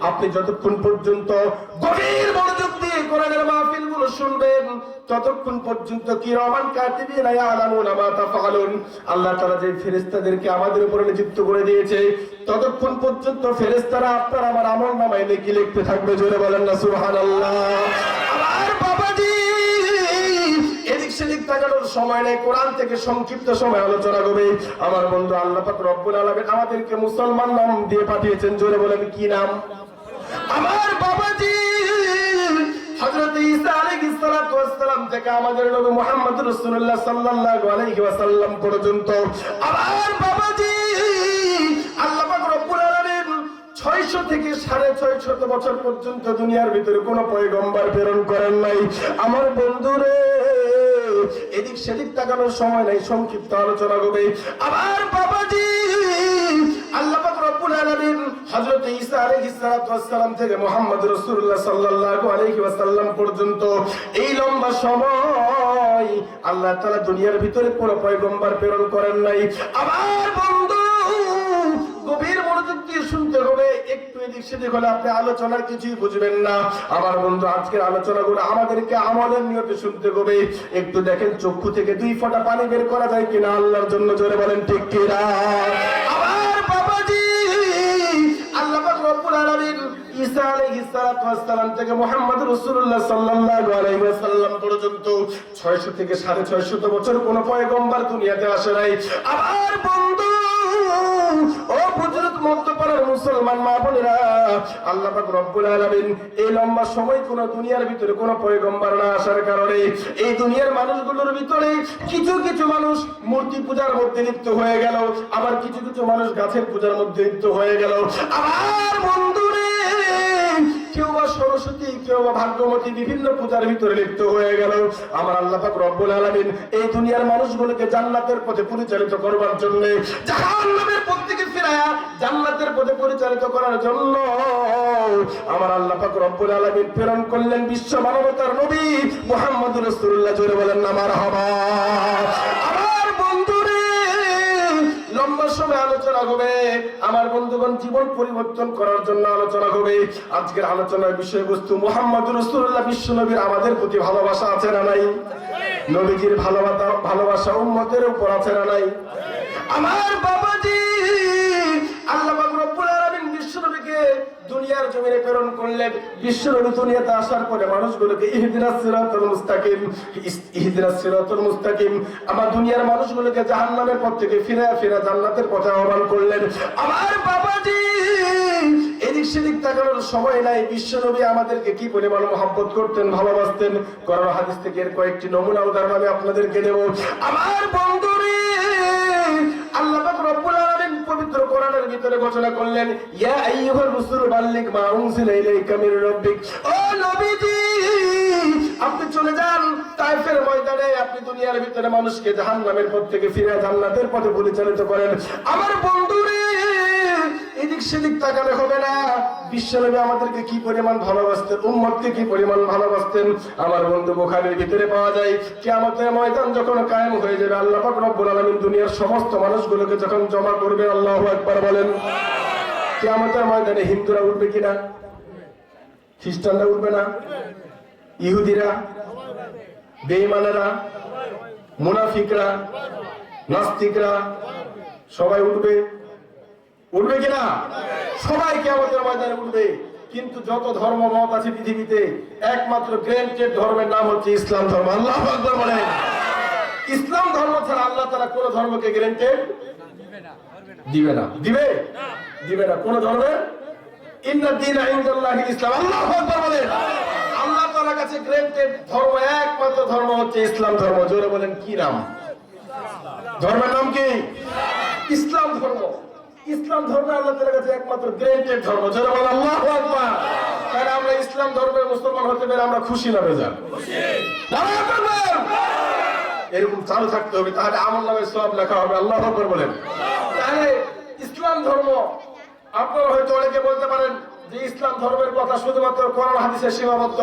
আপনি যতক্ষণ পর্যন্ত গভীর মনোযোগ দিয়ে কোরআনের মাহফিলগুলো শুনবেন ততক্ষণ পর্যন্ত কিরামান কাতিবিনা ইয়ালামুনা মা তাফআলুন, আল্লাহ তাআলা যে ফেরেশতাদেরকে আমাদের উপরে নিযুক্ত করে দিয়েছে ততক্ষণ পর্যন্ত ফেরেশতারা আপনার আমার আমলনামায় নেকি লিখতে থাকবে। জোরে বলেন না সুবহানাল্লাহ। আমার বাবাজি এদিক সেদিক তাকানোর সময় নেই, কোরআন থেকে সংক্ষিপ্ত সময় আলোচনা করবে। আমার বন্ধু আল্লাহ পাক রব্বুল আলামিন আমাদেরকে মুসলমান নাম দিয়ে পাঠিয়েছেন। জোরে বলেন কি নাম? আমার বাবাজি হযরত ঈসা আলাইহিস সালাতু ওয়াস সালাম থেকে আমাদের নবী মুহাম্মদ রাসূলুল্লাহ সাল্লাল্লাহু আলাইহি ওয়াসাল্লাম পর্যন্ত আমার বাবাজি আল্লাহ পাক রব্বুল আলামিন 600 থেকে 650 বছর পর্যন্ত দুনিয়ার ভিতরে কোনো পয়গম্বর প্রেরণ করেন নাই। আমার বন্ধুরে এদিক সেদিক তাকানোর সময় নাই, সংক্ষিপ্ত আলোচনা করবে। আমার বাবাজি আল্লাহ পাক রব্বুল আলামিন হযরত ঈসা আলাইহিস সালাতু ওয়াস সালাম থেকে মুহাম্মদ রাসূলুল্লাহ সাল্লাল্লাহু আলাইহি ওয়াসাল্লাম পর্যন্ত এই লম্বা সময় আল্লাহ তাআলা দুনিয়ার ভিতরে কোনো পয়গম্বর প্রেরণ করেন নাই। আমার বন্ধু গভীর মনোযোগ দিয়ে শুনতে হবে, একটু এদিক সেদিক হলে আপনি আলোচনার কিছুই বুঝবেন না। আমার বন্ধু আজকের আলোচনাগুলো আমাদেরকে আমলের নিয়তে শুনতে হবে। একটু দেখেন চক্ষু থেকে 2 ফোঁটা পানি বের করা যায় কিনা আল্লাহর জন্য, জোরে বলেন ঠিক কিনা? আমার বাবাজি আল্লাহ পাক রব্বুল আলামিন ঈসা আলাইহিস সালাতু ওয়াস সালাম থেকে মুহাম্মদ রাসূলুল্লাহ সাল্লাল্লাহু আলাইহি ওয়াসাল্লাম পর্যন্ত 600 থেকে 650 বছর কোন পয়গম্বর দুনিয়াতে আসে নাই। আমার বন্ধু ও বুজুর্গ মধ্যপাড়ার মুসলমান মা বোনেরা, আল্লাহ পাক রব্বুল আলামিন এই লম্বা সময় কোন দুনিয়ার ভিতরে কোন পয়গম্বর না আসার কারণে এই দুনিয়ার মানুষগুলোর ভিতরে কিছু কিছু মানুষ মূর্তি পূজার মধ্যে লিপ্ত হয়ে গেল, আবার কিছু কিছু মানুষ গাছের পূজার মধ্যে লিপ্ত হয়ে গেল। আমার বন্ধুরে কেউ বা সরস্বতী, কেউ বা ভাগ্যবতী বিভিন্ন পূজার ভিতরে লিপ্ত হয়ে গেল। আমার আল্লাহ পাক রব্বুল আলামিন এই দুনিয়ার মানুষগুলোকে জান্নাতের পথে পরিচালিত করবার জন্য, জাহান্নামের পথ থেকে ফিরায়া জান্নাতের পথে পরিচালিত করার জন্য আমার আল্লাহ পাক রব্বুল আলামিন প্রেরণ করলেন বিশ্ব মানবতার নবী মুহাম্মদুর রাসূলুল্লাহ। জোরে বলেন না মারহাবা। আমার বন্ধুরে লম্বা সময় আলোচনা হবে। আমার বন্ধুগণ জীবন পরিবর্তন করার জন্য আলোচনা হবে। আজকের আলোচনার বিষয়বস্তু মুহাম্মদুর রাসূলুল্লাহ বিশ্ব নবীর আমাদের প্রতি ভালোবাসা আছে না নাই? নবীজির ভালোবাসা উম্মতের উপর আছে না নাই? আমার বাবাজি আল্লাহ পাক রব্বুল আলামিন বিশ্ব নবীকে দুনিয়ার জমিনে প্রেরণ করলেন। বিশ্ব নবী দুনিয়াতে আসার পরে মানুষগুলোকে ইহদিনাস সিরাতাল মুস্তাকিম, ইহদিনাস সিরাতাল মুস্তাকিম, আমার দুনিয়ার মানুষগুলোকে জাহান্নামের পথ থেকে ফিরে জান্নাতের পথে আহ্বান করলেন। আমার বাবাজি এদিক সেদিক তাকানোর সময় নাই। বিশ্ব নবী আমাদেরকে কি পরিমাণ মহব্বত করতেন, ভালোবাসতেন, কোরআন হাদিস থেকে এর কয়েকটি নমুনা উদাহরণ আমি আপনাদেরকে দেব। আমার বন্ধুরে আল্লাহ পাক রব্বুল আলামিন পবিত্র কোরআনের ভিতরে ঘোষণা করলেন, ইয়া আইয়ুহার রাসূল বাল্লিগ মা উনজিলা ইলাইকা মির রাব্বিক। ও নবীজি আপনি চলে যান তায়েফের ময়দানে, আপনি দুনিয়ার ভিতরে মানুষকে জাহান্নামের পথ থেকে ফিরে জান্নাতের পথে পরিচালিত করেন। আমার বন্ধুরে এদিক সেদিক তাকালে হবে না। বিশ্বনবী আমাদেরকে কি পরিমাণ ভালোবাসতেন, উম্মতকে কি পরিমাণ ভালোবাসতেন। আমার বন্ধু বুখারীর ভিতরে পাওয়া যায় কিয়ামতের ময়দান যখন কায়েম হয়ে যাবে, আল্লাহ পাক রব্বুল আলামিন দুনিয়ার সমস্ত মানুষগুলোকে যখন জমা করবে, আল্লাহু আকবার বলেন। কিয়ামতের ময়দানে হিন্দুরা উঠবে কিনা? খ্রিস্টানরা উঠবে না? ইহুদিরা, বেঈমানেরা, মুনাফিকরা, নাস্তিকরা সবাই উঠবে? উঠবে কিনা? সবাই কিয়ামতের ময়দানে উঠবে। কিন্তু যত ধর্ম মত আছে পৃথিবীতে একমাত্র গ্রেন্টেড ধর্মের নাম হচ্ছে ইসলাম ধর্ম। আল্লাহু আকবার বলেন। ইসলাম ধর্ম ছাড়া আল্লাহ তাআলা কোন ধর্মকে গ্রেন্টেড দিবে না। দিবে? দিবে না কোন ধর্মের। ইন্নাদ দীনা ইনদাল্লাহিল ইসলাম। আল্লাহু আকবার বলেন। আল্লাহ তাআলার কাছে গ্রেন্টেড ধর্ম একমাত্র ধর্ম হচ্ছে ইসলাম ধর্ম। জোরে বলেন কি নাম? ধর্মের নাম কি? ইসলাম ধর্ম। ইসলাম ধর্ম আল্লাহ তাআলার কাছে একমাত্র গ্রেন্টেড ধর্ম। জোরে বলেন আল্লাহু আকবার। তাহলে আমরা ইসলাম ধর্মের মুসলমান হতে পেরে আমরা খুশি না বেজার? খুশি। নারে আকবার। এরকম চালু থাকতে হবে, তাহলে আমলনামায় সওয়াব লেখা হবে। আল্লাহু আকবার বলেন। তাহলে ইসলাম ধর্ম, আপনারা হয়তো অনেকে বলতে পারেন যে ইসলাম ধর্মের কথা শুধুমাত্র কোরআন হাদিসে সীমাবদ্ধ,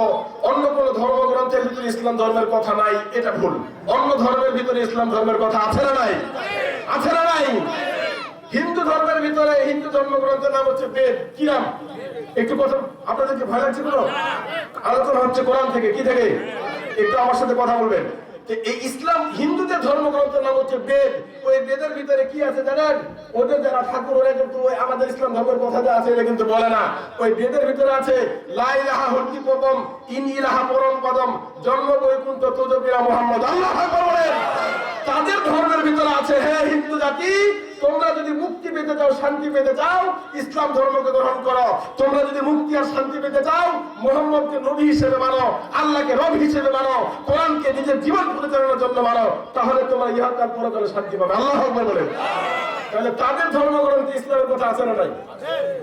অন্য কোন ধর্মগ্রন্থের ভিতরে ইসলাম ধর্মের কথা নাই। এটা ভুল। অন্য ধর্মের ভিতরে ইসলাম ধর্মের কথা আছে না নাই? আছে না নাই? হিন্দু ধর্মের ভিতরে হিন্দু ধর্মগ্রন্থের নাম হচ্ছে বেদ। কি নাম? একটু কথা আপনাদেরকে ভয় লাগছে কোনো? আলোচনা হচ্ছে কোরআন থেকে, কি থেকে? একটু আমার সাথে কথা বলবেন। এই ইসলাম হিন্দুদের ধর্মগ্রন্থের নাম হচ্ছে বেদ। ওই বেদের ভিতরে কি আছে জানেন? ওদের যারা ঠাকুর ওরা কিন্তু আমাদের ইসলাম ধর্মের কথা যা আছে এটা কিন্তু বলে না। ওই বেদের ভিতরে আছে লা ইলাহা হল্কি পদম ইন ইলাহা পরম পদম জন্ম বৈকুণ্ঠ তোজবিরা মুহাম্মদ। আল্লাহু আকবার বলেন। তাদের ধর্মের ভিতরে আছে, হে হিন্দু জাতি, তোমরা যদি মুক্তি পেতে চাও, শান্তি পেতে চাও, ইসলাম ধর্মকে গ্রহণ করো। তোমরা যদি মুক্তি আর শান্তি পেতে চাও, মুহাম্মদকে নবী হিসেবে মানো, আল্লাহকে রব হিসেবে মানো, কোরআনকে নিজের জীবন পরিচালনার জন্য মানো, তাহলে তোমরা ইহকাল পরকালে শান্তি পাবে। আল্লাহু আকবার বলেন। তাহলে তাদের ধর্মগ্রন্থে ইসলামের কথা আছে না নাই?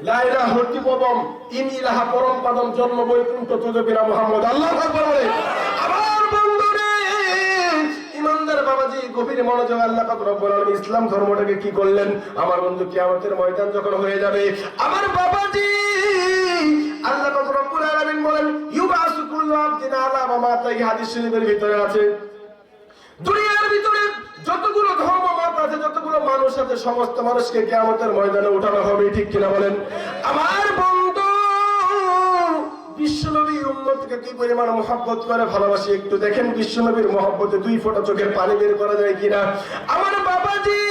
লা ইলাহা হল্কি পদম ইন ইলাহা পরম পদম জন্ম বৈকুণ্ঠ তোজবিরা মুহাম্মদ। আল্লাহু আকবার বলেন। আমার বন্ধুরে ইমানদার বাবাজি, গভীর মনোযোগ। আল্লাহ পাক রব্বুল আলামিন ইসলাম ধর্মটাকে কি করলেন? আমার বন্ধু, কিয়ামতের ময়দান যখন হয়ে যাবে, আমার বাবাজি, আল্লাহ পাক রব্বুল আলামিন বলেন ইউবাসু কুল্লু আবদিন আলা মা মাতা। এই হাদিস শরীফের ভিতরে আছে, দুনিয়ার ভিতরে যতগুলো ধর্ম মত আছে, যতগুলো মানুষ আছে, সমস্ত মানুষকে কিয়ামতের ময়দানে উঠানো হবে। ঠিক কিনা বলেন? আমার বন্ধু, বিশ্বনবী উম্মতকে কি পরিমাণ মহব্বত করে, ভালোবাসি। একটু দেখেন বিশ্বনবীর মহব্বতে 2 ফোঁটা চোখের পানি বের করা যায় কিনা। আমার বাবাজি,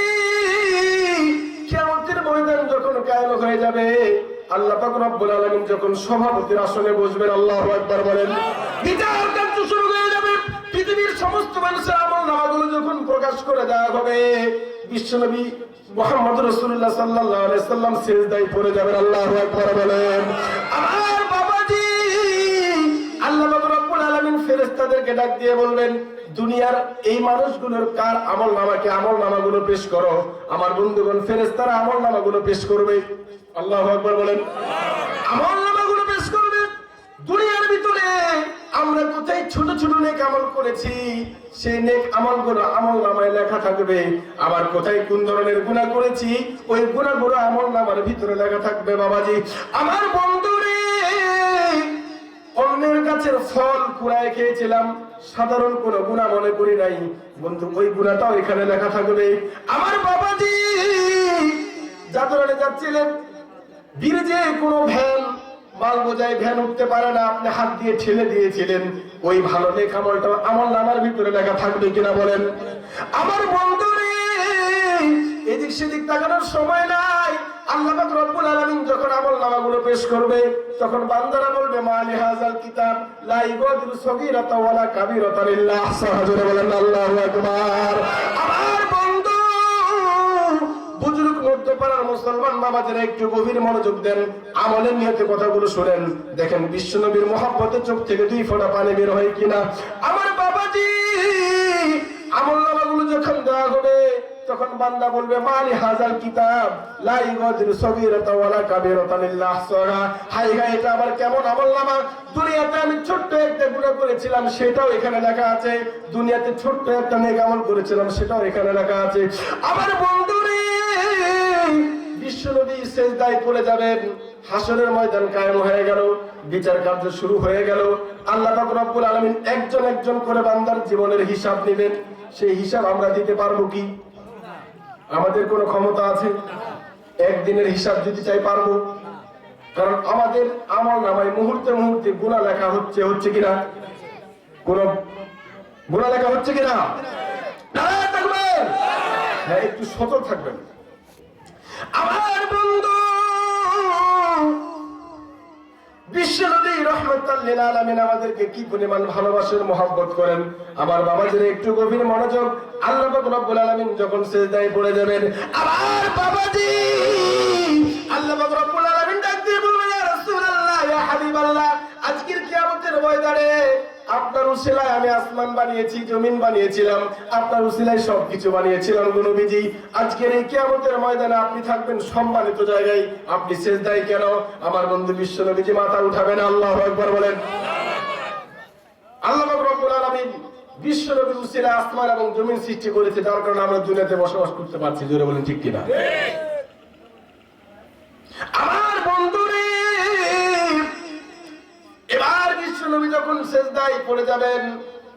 কিয়ামতের ময়দান যখন কায়েম হয়ে যাবে, আল্লাহ পাক রব্বুল আলামিন যখন সভাপতির আসনে বসবেন, আল্লাহু আকবার বলেন, বিচার কার্য শুরু হয়ে যাবে। পৃথিবীর সমস্ত মানুষের আমলনামাগুলো যখন প্রকাশ করে দেওয়া হবে, বিশ্বনবী মুহাম্মদ রাসূলুল্লাহ সাল্লাল্লাহু আলাইহি সাল্লাম সিজদায় পড়ে যাবেন। আল্লাহু আকবার বলেন। আমার বাবাজি, আল্লাহ পাক রব্বুল আলামিন ফেরেশতাদেরকে ডাক দিয়ে বলবেন, দুনিয়ার এই মানুষগুলোর কার আমলনামাগুলো পেশ করো। আমার বন্ধুগণ, ফেরেশতারা আমলনামাগুলো পেশ করবে। আল্লাহু আকবার বলেন। আমলনামাগুলো পেশ করবে। দুনিয়ার ভিতরে আমরা কোথায় ছোট ছোট নেক আমল করেছি, সেই নেক আমলগুলো আমলনামায় লেখা থাকবে। আবার কোথায় কোন ধরনের গুনাহ করেছি, ওই গুনাহগুলো আমলনামার ভিতরে লেখা থাকবে। বাবাজি, আমার বন্ধুরে, অন্যের গাছের ফল কুড়ায় খেয়েছিলাম, সাধারণ কোনো গুনাহ মনে করি নাই, বন্ধু ওই গুনাহটাও এখানে লেখা থাকবে। আমার বাবাজি, যাত্রায় যাচ্ছিলেন, ব্রিজে কোনো ভ্যান মাল বোঝায় ভ্যান উঠতে পারে না, আপনি হাত দিয়ে ঠেলে দিয়েছিলেন, ওই ভালো নেক আমলটা আমলনামার ভিতরে লেখা থাকবে কিনা বলেন? আমার বন্ধুরে, এদিক সেদিক তাকানোর সময় নাই। আল্লাহ পাক রব্বুল আলামিন যখন আমলনামাগুলো পেশ করবে, তখন বান্দারা বলবে, মালি হাযাল কিতাব লা ইগাদিরু সগীরাতাও ওয়ালা কাবীরাতান ইল্লা আহসাহা। জোরে বলেন আল্লাহু আকবার। আমার বন্ধু, বুজুর্গ মধ্যপাড়ার মুসলমান বাবাদের একটু গভীর মনোযোগ দেন, আমলের নিয়তে কথাগুলো শুনেন। দেখেন বিশ্বনবীর মহব্বতে চোখ থেকে 2 ফোঁটা পানি বের হয় কিনা। আমার বাবাজি, আমলনামাগুলো যখন দেওয়া হবে, তখন বান্দা বলবে, মালি হাযাল কিতাব লা ইগাদিরু সগীরাতাও ওয়ালা কাবীরাতান ইল্লা আহসাহা। হায় হায়, এটা আবার কেমন আমলনামা! দুনিয়াতে আমি ছোট্ট একটা গুনাহ করেছিলাম, সেটাও এখানে লেখা আছে। দুনিয়াতে ছোট্ট একটা নেক আমল করেছিলাম, সেটাও এখানে লেখা আছে। আমার বন্ধুরে, বিশ্বনবী সিজদায় পড়ে যাবেন। হাসরের ময়দান কায়েম হয়ে গেল, বিচার কার্য শুরু হয়ে গেল। আল্লাহ পাক রব্বুল আলামিন একজন একজন করে বান্দার জীবনের হিসাব নেবেন। সেই হিসাব আমরা দিতে পারবো কি? আমাদের কোনো ক্ষমতা আছে? একদিনের হিসাব দিতে চাই পারবো? কারণ আমাদের আমলনামায় মুহূর্তে মুহূর্তে গুনাহ লেখা হচ্ছে কিনা? কোন গুনাহ লেখা হচ্ছে কিনা? নারায়ে তাকবীর। হ্যাঁ, একটু সতর্ক থাকবেন। আমার বন্ধু, বিশ্বনবী রাহমাতাল লিল আলামিন আমাদেরকে কি পরিমাণ ভালোবাসেন, মহব্বত করেন। আমার বাবাজির একটু গভীর মনোযোগ। আল্লাহ পাক রব্বুল আলামিন যখন সিজদায় পড়ে যাবেন, আমার বাবাজি, আল্লাহ পাক রব্বুল আলামিন ডাক দিয়ে বলবেন, ইয়া রাসূলুল্লাহ, ইয়া হাবিবাল্লাহ, আজকের কিয়ামতের ময়দানে আপনার উসিলায় আমি আসমান বানিয়েছি, জমিন বানিয়েছিলাম, আপনার উসিলায় সবকিছু বানিয়েছিলাম গো নবীজি। আজকের এই কিয়ামতের ময়দানে আপনি থাকবেন সম্মানিত জায়গায়, আপনি সিজদায় কেন? আমার বন্ধু বিশ্ব নবীজি মাথা উঠাবেন। আল্লাহু আকবার বলেন। আল্লাহ পাক রব্বুল আলামিন বিশ্ব নবীর উসিলায় আসমান এবং জমিন সৃষ্টি করেছে, যার কারণে আমরা দুনিয়াতে বসবাস করতে পারছি। জোরে বলেন ঠিক কিনা? আমার বন্ধুরে, এবার বিশ্বনবী যখন সিজদায় পড়ে যাবেন,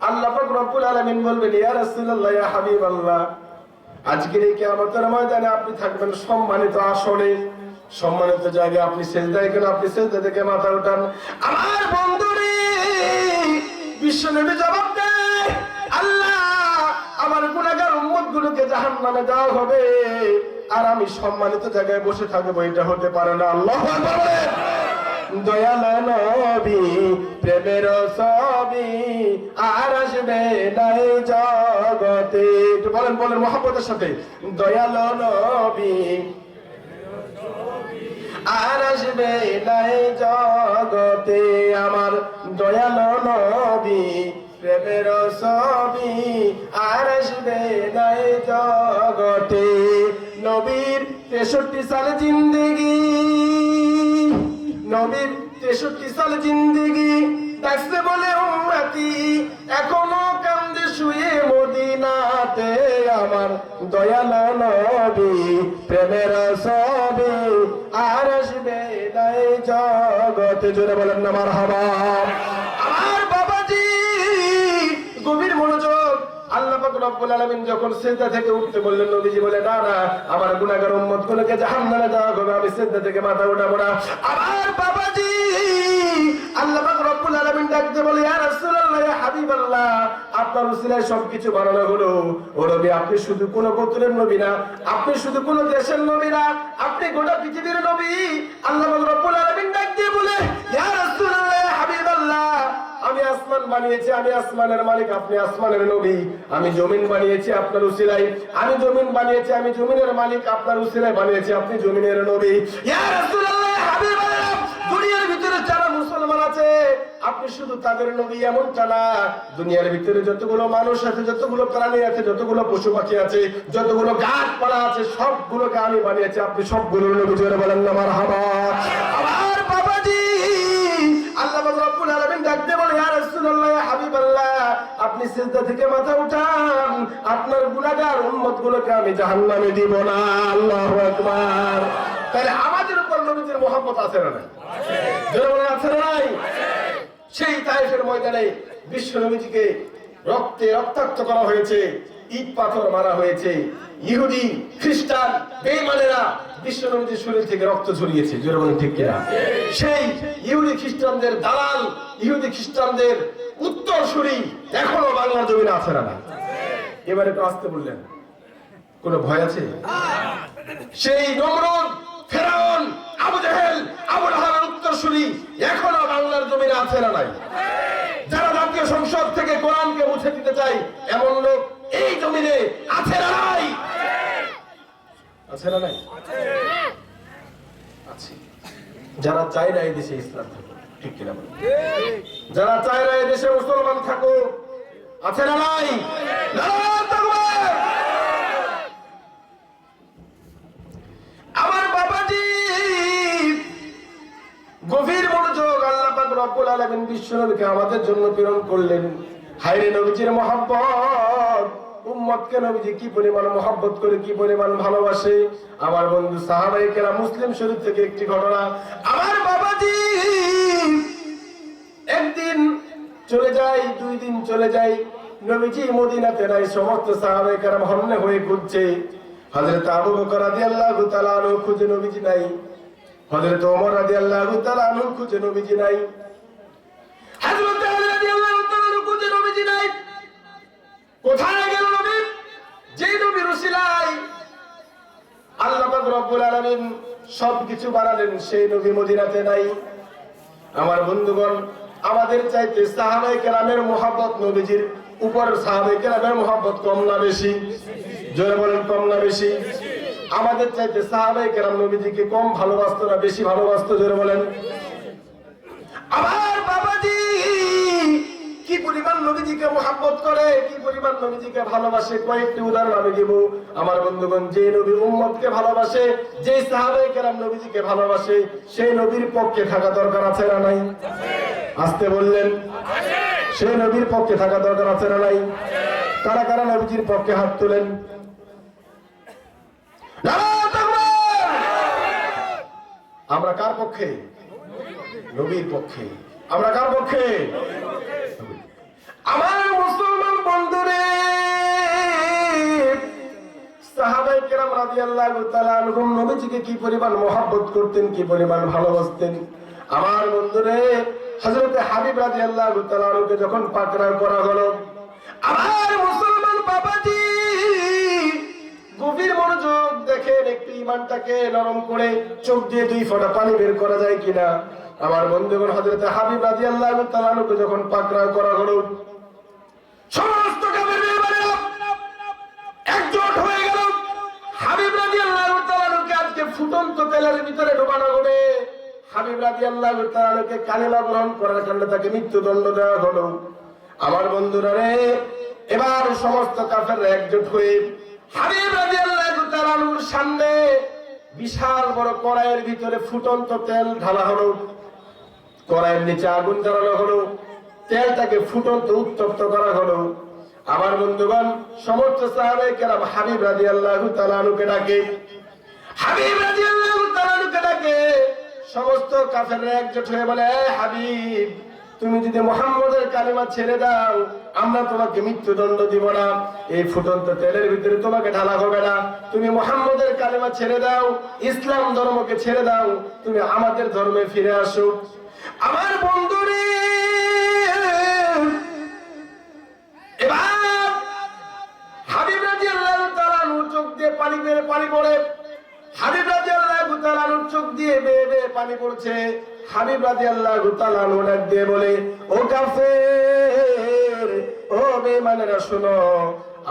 আল্লাহ পাক রব্বুল আলামিন বলবেন, ইয়া রাসূলুল্লাহ, ইয়া হাবিবাল্লাহ, আজকের এই কিয়ামতের ময়দানে আপনি থাকবেন সম্মানিত আসনে, সম্মানিত জায়গায়। আপনি সেজদায় গেলে আপনি সেজদা থেকে মাথা উঠান। আমার বন্ধুরে বিশ্বনবী জবাব দেয়, আল্লাহ আমার গুনাহগার উম্মতগুলোকে জাহান্নামে দেওয়া হবে আর আমি সম্মানিত জায়গায় বসে থাকবো, এটা হতে পারে না। আল্লাহু আকবার। দয়াল নবী প্রেমের ছবি আর আসবে নাই জগতে। একটু বলেন বলেন মহব্বতের সাথে, দয়াল নবী আর আসবে নাই জগতে, আমার দয়াল নবী প্রেমের ছবি আর আসবে নাই জগতে। নবীর 63 সাল জিন্দেগি, নবীর 63 সাল জিন্দেগি ডাকছে বলে উম্মতি এখনো কান্দে শুয়ে মদিনাতে, আমার দয়াল নবী প্রেমের ছবি আর আসবে নাই জগতে। জোরে বলেন না মারহাবা। আমার বাবাজি গভীর মনোযোগ। আল্লাহ পাক রব্বুল আলামিন যখন সিজদা থেকে উঠতে বললেন, নবীজি বলে না না আমার গুনাহগার উম্মতগুলোকে জাহান্নামে দেওয়া হবে, আমি সিজদা থেকে মাথা উঠাবো না। আমার বাবাজি আল্লাহ পাক রব্বুল আলামিন ডাকতে বলে, ইয়া রাসূলুল্লাহ ইয়া হাবিবাল্লাহ আপনার উসিলায় সবকিছু বানানো হলো। ও নবী আপনি শুধু কোন গোত্রের নবী না, আপনি শুধু কোন দেশের নবী না, আপনি গোটা পৃথিবীর নবী। আল্লাহ পাক রব্বুল আলামিন ডাকতে বলে, ইয়া রাসূলুল্লাহ ইয়া হাবিবাল্লাহ আমি আসমান বানিয়েছি, আমি আসমানের মালিক, আপনি আসমানের নবী। আমি জমিন বানিয়েছি আপনার উসিলায়, আমি জমিন বানিয়েছি, আমি জমিনের মালিক, আপনার উসিলায় বানিয়েছি, আপনি জমিনের নবী। ইয়া রাসূলুল্লাহ হাবিবাল্লাহ দুনিয়ার ভিতরে যারা মুসলমান আছে আপনি শুধু তাদের নবী এমনটা না, দুনিয়ার ভিতরে যতগুলো মানুষ আছে, যতগুলো প্রাণী আছে, যতগুলো পশু পাখি আছে, যতগুলো গাছপালা আছে সবগুলোকে আমি বানিয়েছি, আপনি সবগুলোর নবী। জোরে বলেন না মারহাবা। আমার বাবাজি আল্লাহ রাব্বুল আলামিন ডাকতে বলে, ইয়া রাসূলুল্লাহ ইয়া হাবিবাল্লাহ আপনি সিজদা থেকে মাথা উঠান, আপনার গুনাহগার উম্মতগুলোকে আমি জাহান্নামে দিব না। আল্লাহু আকবার। তাহলে আমাদের উপর নবীর মহব্বত আছে না নাই? জোরে বলেন আছে না নাই? সেই তায়েফের ময়দানে বিশ্ব নবীজিকে রক্তে রক্তাক্ত করা হয়েছে, ইট পাথর মারা হয়েছে, ইহুদি খ্রিস্টান বেঈমানেরা বিশ্ব নবীজির শরীর থেকে রক্ত ঝরিয়েছে। জোরে বলেন ঠিক কিনা? সেই ইহুদি খ্রিস্টানদের দালাল, ইহুদি খ্রিস্টানদের উত্তরসূরি এখনো বাংলার জমিনে আছে না? এবারে তো আসতে বললেন, কোন ভয় আছে? সেই নমরুদ, ফেরাউন, আবু জেহেল, আবু লাহাবের উত্তরসূরি এখনো বাংলার জমিনে আছে না নাই? যারা জাতীয় সংসদ থেকে কোরআনকে মুছে দিতে চায় এমন লোক এই জমিনে আছে না নাই? আছে না নাই? আছে। যারা চায় না এই দেশে ইসলাম থাকুক, ঠিক কিনা বলেন? যারা চায় না এই দেশে মুসলমান থাকুক, আছে না নাই? আমার বাবাজি গভীর মনোযোগ। আল্লাহ পাক রব্বুল আলামিন বিশ্ব নবীকে আমাদের জন্য প্রেরণ করলেন। হায়রে নবীজির মহব্বত, উম্মতকে নবীজি কি পরিমাণ মহব্বত করে, কি পরিমাণ ভালোবাসে। আমার বন্ধু সাহাবায়ে কেরাম, মুসলিম শরীফ থেকে একটি ঘটনা। আমার বাবাজি একদিন চলে যায়, 2 দিন চলে যায়, নবীজি মদিনাতে নাই। সমস্ত সাহাবায়ে কেরাম হন্যে হয়ে ঘুরছে। হযরত আবু বকর রাদিয়াল্লাহু তাআলা আনহু খুঁজে নবীজি নাই, হযরত ওমর রাদিয়াল্লাহু তাআলা আনহু খুঁজে নবীজি নাই, হযরত আলী রাদিয়াল্লাহু তাআলা আনহু খুঁজে নবীজি নাই। কোথায় গেল নবী? যে নবীর উসিলায় আল্লাহ পাক রব্বুল আলামিন সবকিছু বানালেন, সেই নবী মদিনাতে নাই। আমার বন্ধুগণ, আমাদের চাইতে সাহাবায়ে কেরামের মহব্বত নবীজির উপর, সাহাবায়ে কেরামের মহব্বত কম না বেশি? জোরে বলেন কম না বেশি? আমাদের চাইতে সাহাবায়ে কেরাম নবীজিকে কম ভালোবাসতো না বেশি ভালোবাসতো? জোরে বলেন। আমার বাবাজি কি পরিমাণ নবীজিকে মহব্বত করে, কি পরিমাণ নবীজিকে ভালোবাসে, কয়েকটি উদাহরণ আমি দিব। আমার বন্ধুগণ, যে নবী উম্মতকে ভালোবাসে, যে সাহাবায়ে কেরাম নবীজিকে ভালোবাসে, সেই নবীর পক্ষে থাকা দরকার আছে না নাই? আসতে বললেন। সেই নবীর পক্ষে থাকা দরকার আছে না নাই? কারা কারা নবীজির পক্ষে হাত তুলেন? আমরা কার পক্ষে? নবীর পক্ষে। আমরা কার পক্ষে? আমার মুসলমান বন্ধুরে, রাদিয়াল্লাহু তাআলা আনহু নবীজিকে কি পরিমাণ মহব্বত করতেন, কি পরিমাণ ভালোবাসতেন। আমার বন্ধুরে, হযরত হাবিব রাদিয়াল্লাহু তাআলা আনহুকে যখন পাকড়াও করা হলো, আমার মুসলমান বাবাজি গভীর মনোযোগ দেখেন, একটু ঈমানটাকে নরম করে চোখ দিয়ে 2 ফোঁটা পানি বের করা যায় কিনা। আমার বন্ধুগণ, হযরত হাবিব রাদিয়াল্লাহু তাআলা আনহুকে যখন পাকড়াও করা হলো, সমস্ত কাফেরদের বাড়িরা একজোট হয়ে গেল। হাবিব রাদিয়াল্লাহু তাআলা আনহুকে আজকে ফুটন্ত তেলের ভিতরে ডোবানো হবে। হাবিব রাদিয়াল্লাহু তাআলা আনহুকে কালেমা গ্রহণ করার কারণে তাকে মৃত্যুদণ্ড দেওয়া হলো। আমার বন্ধুরা রে, এবার সমস্ত কাফেররা একজোট হয়ে হাবিব রাদিয়াল্লাহু তাআলা আনহুর সামনে বিশাল বড় কড়াইয়ের ভিতরে ফুটন্ত তেল ঢালা হলো। কড়াইয়ের নিচে আগুন জ্বালানো হলো, তেলটাকে ফুটন্ত উত্তপ্ত করা হলো। আমার বন্ধুগণ, সমস্ত সাহাবায়ে কেরাম হাবিব রাদিয়াল্লাহু তাআলা আনহুকে ডাকে, হাবিব রাদিয়াল্লাহু তাআলা আনহুকে ডাকে। সমস্ত কাফেররা একজোট হয়ে বলে, হাবিব, তুমি যদি মুহাম্মদের কালিমা ছেড়ে দাও, আমরা তোমাকে মৃত্যুদণ্ড দিব না, এই ফুটন্ত তেলের ভিতরে তোমাকে ঢালা হবে না। তুমি মুহাম্মদের কালিমা ছেড়ে দাও, ইসলাম ধর্মকে ছেড়ে দাও, তুমি আমাদের ধর্মে ফিরে আসো। আমার বন্ধুরে, এবার হাবিব রাদিয়াল্লাহু তাআলা আনহুর চোখ দিয়ে পানি পড়ে। হাবিব রাদিয়াল্লাহু তাআলা আনহুর চোখ দিয়ে বেয়ে বেয়ে পানি পড়ছে। হাবিব রাদিয়াল্লাহু তাআলা আনহু ডাক দিয়ে বলে, ও কাফের, ও বেঈমানেরা শোনো,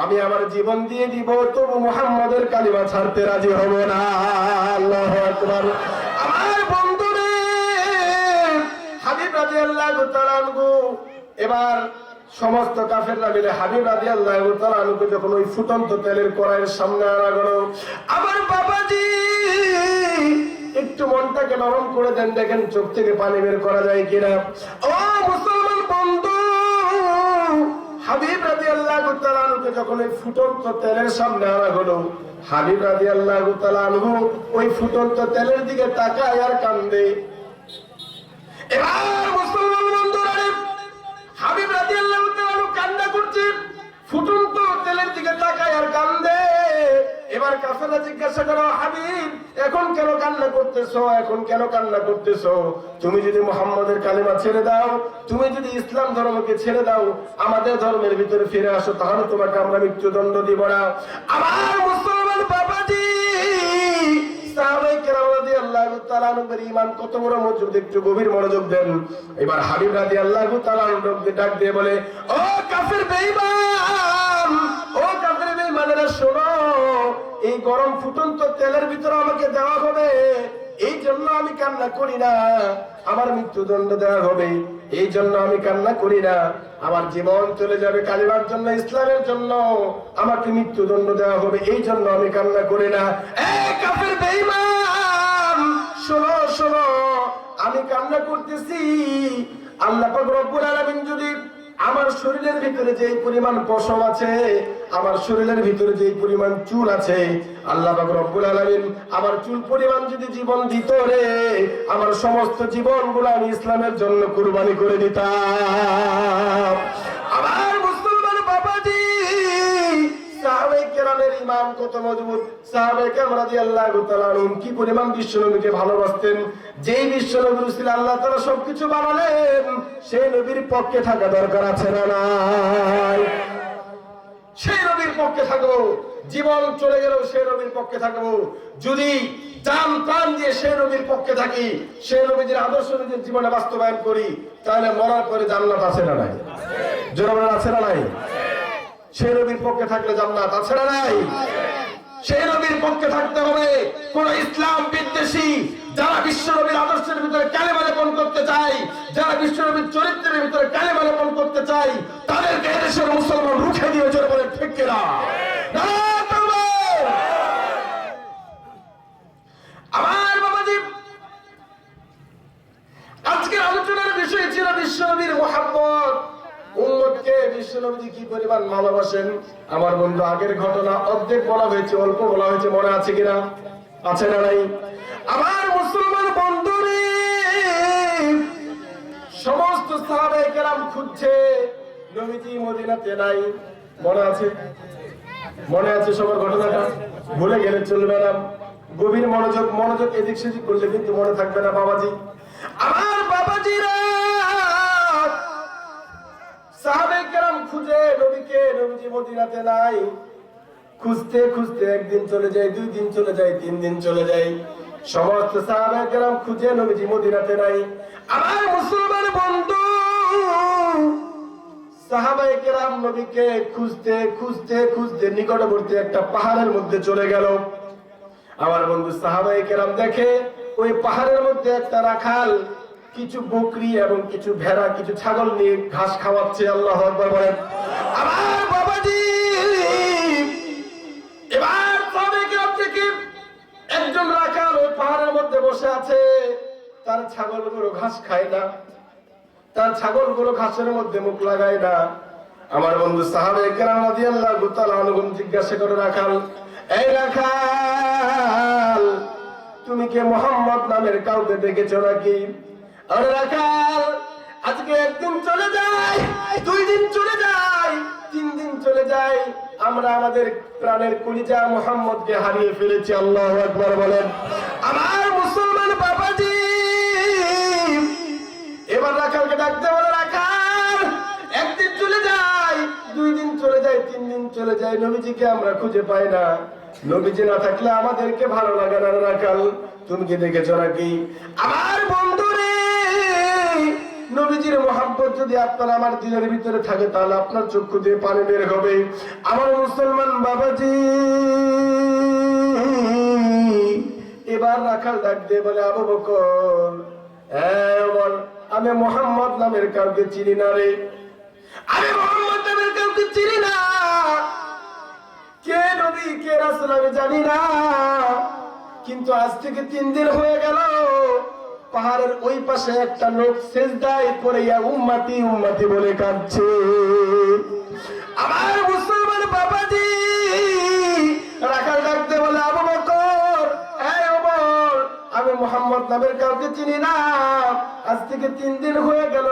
আমি আমার জীবন দিয়ে দিব, তবু মুহাম্মদের কালিমা ছাড়তে রাজি হব না। আল্লাহু আকবার। আমার বন্ধুরে, হাবিব রাদিয়াল্লাহু তাআলা আনহু এবার সমস্ত কাফেররা মিলে হাবিব রাদিয়াল্লাহু তাআলা আনহুকে যখন ওই ফুটন্ত তেলের কড়াইয়ের সামনে আনা গেল, আমার বাবাজি একটু মনটাকে নরম করে দেন, দেখেন চোখ থেকে পানি বের করা যায় কিনা। ও মুসলমান বন্ধু, হাবিব রাদিয়াল্লাহু তাআলা আনহুকে যখন ওই ফুটন্ত তেলের সামনে আনা হলো, হাবিব রাদিয়াল্লাহু তাআলা আনহু ওই ফুটন্ত তেলের দিকে তাকায় আর কান্দে। এবার মুসলমান বন্ধুরা, হাবিব রাদিয়াল্লাহু তাআলা আনহু কান্না করছে, ফুটন্ত তেলের দিকে তাকায় আর কান্দে। এবার কাফেররা জিজ্ঞাসা করো, হাবিব, এখন কেন কান্না করতেছো, এখন কেন কান্না করতেছো? তুমি যদি মুহাম্মদের কালিমা ছেড়ে দাও, তুমি যদি ইসলাম ধর্মকে ছেড়ে দাও, আমাদের ধর্মের ভিতরে ফিরে আসো, তাহলে তোমাকে আমরা মৃত্যুদণ্ড দিব না। আমার মুসলমান বাবাজি, সাহাবায়ে কেরাম রাদিয়াল্লাহু তাআলা আনহুর ঈমান কত বড় মজবুত, একটু গভীর মনোযোগ দেন। এবার হাবিব রাদিয়াল্লাহু তাআলা আনহুকে ডাক দিয়ে বলে, ও কাফের বেঈমান, ও কাফের বেঈমানেরা শোনো, এই গরম ফুটন্ত তেলের ভিতরে আমাকে দেওয়া হবে, এই জন্য আমি কান্না করি না। আমার মৃত্যুদণ্ড দেওয়া হবে, এই জন্য আমি কান্না করি না। আমার জীবন চলে যাবে কালিমার জন্য, ইসলামের জন্য, আমাকে মৃত্যুদণ্ড দেওয়া হবে, এই জন্য আমি কান্না করি না। এই কাফের বেঈমান, শোনো শোনো, আমি কান্না করতেছি, আল্লাহ পাক রব্বুল আলামিন যদি আমার শরীরের ভিতরে যে পরিমাণ পশম আছে, আমার শরীরের ভিতরে যে পরিমাণ চুল আছে, আল্লাহ পাক রব্বুল আলামিন আমার চুল পরিমাণ যদি জীবন দিত রে, আমার সমস্ত জীবনগুলো আমি ইসলামের জন্য কুরবানি করে দিতাম। আমার মুসলমান বাবাজি, সাহাবায়ে কেরামের ঈমান কত মজবুত। সাহাবায়ে কেরাম রাদিয়াল্লাহু তাআলা আনহুম কি পরিমাণ বিশ্বনবীকে ভালোবাসতেন। যেই বিশ্বনবী রাসূল আল্লাহ তাআলা সবকিছু বানালেন, সেই নবীর পক্ষে থাকা দরকার আছে না নাই? সেই নবীর পক্ষে থাকবো, জীবন চলে গেলেও সেই নবীর পক্ষে থাকবো। যদি জান প্রাণ দিয়ে সেই নবীর পক্ষে থাকি, সেই নবীর আদর্শ নিজের জীবনে বাস্তবায়ন করি, তাহলে মরার পরে জান্নাত আছে না নাই? জোরে বলেন, আছে না নাই? সেই নবীর পক্ষে থাকলে জান্নাত আছে না নাই? সেই নবীর পক্ষে থাকতে হবে। কোন ইসলাম বিদ্বেষী যারা বিশ্বনবীর আদর্শের ভিতরে কালেমা লেপন করতে চায়, যারা বিশ্বনবীর চরিত্রের ভিতরে কালেমা লেপন করতে চায়, তাদেরকে এদেশের মুসলমান রুখে দিয়ে জোরে বলে ঠিক কিনা? আমার বাবাজি, আজকের আলোচনার বিষয় ছিল বিশ্বনবীর মুহাব্বত। উম্মতকে বিশ্বনবী কি পরিমাণ ভালোবাসেন। আমার বন্ধু, আগের ঘটনা অর্ধেক বলা হয়েছে, অল্প বলা হয়েছে, মনে আছে কিনা? আছে না নাই? আমার মুসলমান বন্ধুরে, সমস্ত সাহাবায়ে কেরাম খুঁজছে, নবীজি মদিনাতে নাই, মনে আছে? মনে আছে সবার ঘটনাটা? ভুলে গেলে চলবে না। গভীর মনোযোগ এদিক সেদিক করলে কিন্তু মনে থাকবে না বাবাজি। আমার বাবাজিরা সাহাবায়ে কেরাম খুঁজে নবীকে, নবীজি মদিনাতে নাই। খুঁজতে খুঁজতে একদিন চলে যায়, 2 দিন চলে যায়, 3 দিন চলে যায়। সমস্ত সাহাবায়ে কেরাম খুঁজে নবীজি মদিনাতে নাই। আমার মুসলমান বন্ধু সাহাবায়ে কেরাম নবীকে খুঁজতে খুঁজতে খুঁজতে নিকটবর্তী একটা পাহাড়ের মধ্যে চলে গেল। আমার বন্ধু সাহাবায়ে কেরাম দেখে ওই পাহাড়ের মধ্যে একটা রাখাল কিছু বকরি এবং কিছু ভেড়া, কিছু ছাগল নিয়ে ঘাস খাওয়াচ্ছে। আল্লাহু আকবার বলেন। আমার বাবাজি এবার সাহাবায়ে কেরাম থেকে একজন রাখাল ওই পাহাড়ের মধ্যে বসে আছে। তার ছাগলগুলো ঘাস খায় না, তার ছাগলগুলো ঘাসের মধ্যে মুখ লাগায় না। আমার বন্ধু সাহাবায়ে কেরাম রাদিয়াল্লাহু তাআলা আনহুম জিজ্ঞাসা করে, রাখাল, এই রাখাল, তুমি কি মুহাম্মদ নামের কাউকে দেখেছো নাকি? আরে রাখাল, আজকে একদিন চলে যায়, 2 দিন চলে যায়, 3 দিন চলে যায়, আমরা আমাদের প্রাণের কলিজা মুহাম্মদকে হারিয়ে ফেলেছি। আল্লাহু আকবার বলেন। আমার মুসলমান বাবাজি এবার রাখালকে ডাকতে বলে, রাখাল, একদিন চলে যায়, 2 দিন চলে যায়, 3 দিন চলে যায়, নবীজিকে আমরা খুঁজে পাই না। নবীজি না থাকলে আমাদেরকে ভালো লাগে না। রাখাল, তুমি কি দেখেছো নাকি? আমার বন্ধুরে, নবীজির মহব্বত যদি আপনার আমার দিলের ভিতরে থাকে তাহলে আপনার চক্ষু দিয়ে পানি বের হবে। আমার মুসলমান বাবাজি এবার রাখাল ডাক দিয়ে বলে, আবু বকর, ওমর, আমি মুহাম্মদ নামের কাউকে চিনি না রে, আমি মুহাম্মদ নামের কাউকে চিনি না। কে নবী কে রাসূল আমি জানি না, কিন্তু আজ থেকে 3 দিন হয়ে গেল পাহাড়ের ওই পাশে একটা লোক সিজদায় পড়ে উম্মতি উম্মতি বলে কাঁদছে। আমার মুসলমান বাবাজি রাখাল ডাকতে বলে, আবু বকর, ওমর, আমি মুহাম্মদ নামের কাউকে চিনি না, আজ থেকে 3 দিন হয়ে গেল